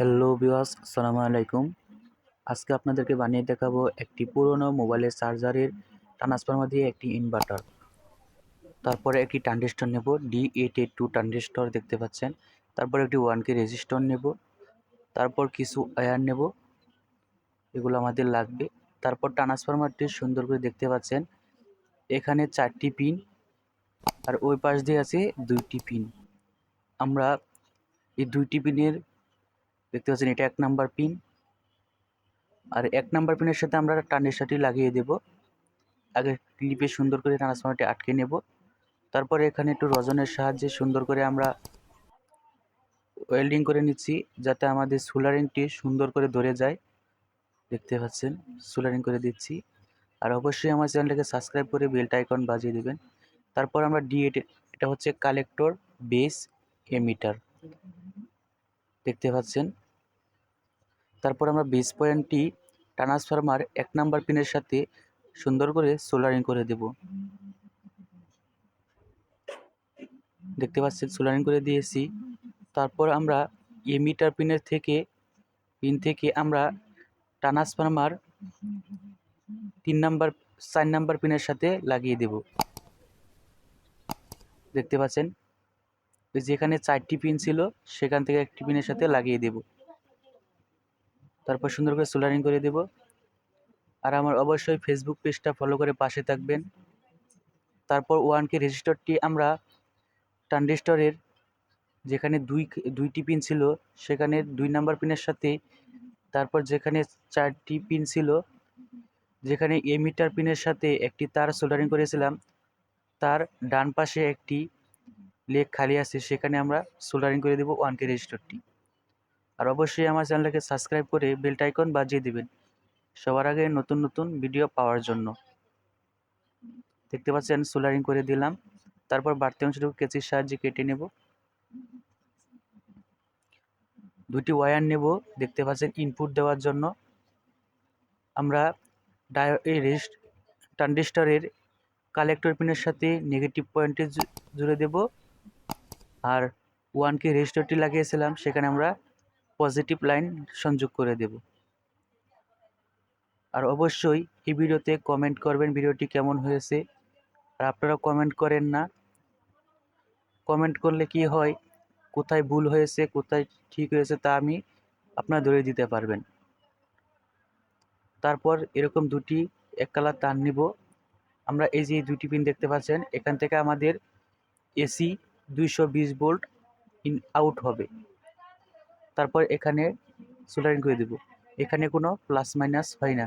Hello viewers, আসসালামু আলাইকুম। আজকে আপনাদেরকে বানিয়ে দেখাবো একটি পুরনো মোবাইলের চার্জারের ট্রান্সফরমার দিয়ে একটি ইনভার্টার। তারপরে একটি ট্রানজিস্টর নেব, D882 ট্রানজিস্টর দেখতে পাচ্ছেন। তারপর একটি 1K রেজিস্টর নেব, তারপর কিছু ওয়্যার নেব, এগুলো আমাদের লাগবে। তারপর ট্রান্সফরমারটি সুন্দর করে দেখতে পাচ্ছেন, এখানে 4টি পিন আর ওই পাশ দিয়ে আছে 2টি পিন। আমরা এই 2টি পিনের দেখতে পাচ্ছেন, এটা 1 নাম্বার পিন, আর 1 নাম্বার পিনের সাথে আমরা ট্রানজিস্টরটি লাগিয়ে দেব। আগে ক্লিপে সুন্দর করে ট্রান্সফরমারটি আটকে নেব। তারপরে এখানে একটু রজনের সাহায্যে সুন্দর করে আমরা ওয়েল্ডিং করে নিচ্ছি, যাতে আমাদের সোল্ডারিংটি সুন্দর করে ধরে যায়। দেখতে পাচ্ছেন, সোল্ডারিং করে দিচ্ছি। আর অবশ্যই আমার চ্যানেলটাকে সাবস্ক্রাইব করে বেলটা আইকন বাজিয়ে দেবেন। তারপর আমরা D8, এটা হচ্ছে কালেক্টর বেস এমিটার দেখতে পাচ্ছেন। তারপর আমরা বেস পয়েন্টটি ট্রান্সফরমার 1 নাম্বার পিনের সাথে সুন্দর করে সোল্ডারিং করে দেব। দেখতে পাচ্ছেন, সোল্ডারিং করে দিয়েছি। তারপর আমরা এমিটার পিন থেকে আমরা ট্রান্সফরমার 4 নাম্বার পিনের সাথে লাগিয়ে দেব। দেখতে পাচ্ছেন, যেখানে 4টি পিন ছিল সেখান থেকে একটি পিনের সাথে লাগিয়ে দেব। তারপর সুন্দর করে সোল্ডারিং করে দেব। আর আমার অবশ্যই ফেসবুক পেজটা ফলো করে পাশে থাকবেন। তারপর 1K রেজিস্টরটি আমরা ট্রানজিস্টরের যেখানে দুইটি পিন ছিল সেখানে 2 নাম্বার পিনের সাথে, তারপর যেখানে 4টি পিন ছিল, যেখানে এমিটার পিনের সাথে একটি তার সোল্ডারিং করেছিলাম, তার ডান পাশে একটি লেগ খালি আছে, সেখানে আমরা সোল্ডারিং করে দেব 1K রেজিস্টরটি। আর অবশ্যই আমার চ্যানেলটাকে সাবস্ক্রাইব করে বেলটা আইকন বাজিয়ে দেবেন সবার আগে নতুন নতুন ভিডিও পাওয়ার জন্য। দেখতে পাচ্ছেন, সোল্ডারিং করে দিলাম। তারপর বাড়তি অংশটুকু কেচির সাহায্যে কেটে নেব। 2টি ওয়্যার নেব, দেখতে পাচ্ছেন, ইনপুট দেওয়ার জন্য। আমরা এই ট্রানজিস্টরের কালেক্টর পিনের সাথে নেগেটিভ পয়েন্টে জুড়ে দেব, আর 1K রেজিস্টরটি লাগিয়েছিলাম সেখানে আমরা পজিটিভ লাইন সংযোগ করে দেব। আর অবশ্যই এই ভিডিওতে কমেন্ট করবেন ভিডিওটি কেমন হয়েছে। আর আপনারা কমেন্ট করেন না, কমেন্ট করলে কি হয়, কোথায় ভুল হয়েছে কোথায় ঠিক হয়েছে তা আমি আপনারা ধরে দিতে পারবেন। তারপর এরকম 2টি এক কালার তার নিব। আমরা এই যে 2টি পিন দেখতে পাচ্ছেন, এখান থেকে আমাদের এসি 220 ভোল্ট ইন আউট হবে। তারপর এখানে সোল্ডারিং করে দেব। এখানে কোনো প্লাস মাইনাস হয় না,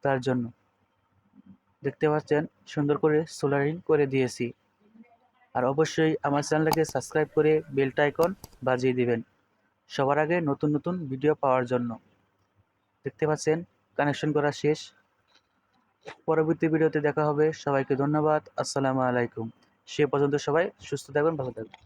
তার জন্য দেখতে পাচ্ছেন সুন্দর করে সোল্ডারিং করে দিয়েছি। আর অবশ্যই আমার চ্যানেলটাকে সাবস্ক্রাইব করে বেলটা আইকন বাজিয়ে দিবেন সবার আগে নতুন নতুন ভিডিও পাওয়ার জন্য। দেখতে পাচ্ছেন, কানেকশন করা শেষ। পরবর্তী ভিডিওতে দেখা হবে। সবাইকে ধন্যবাদ। আসসালামু আলাইকুম। সে পর্যন্ত সবাই সুস্থ থাকবেন, ভালো থাকবেন।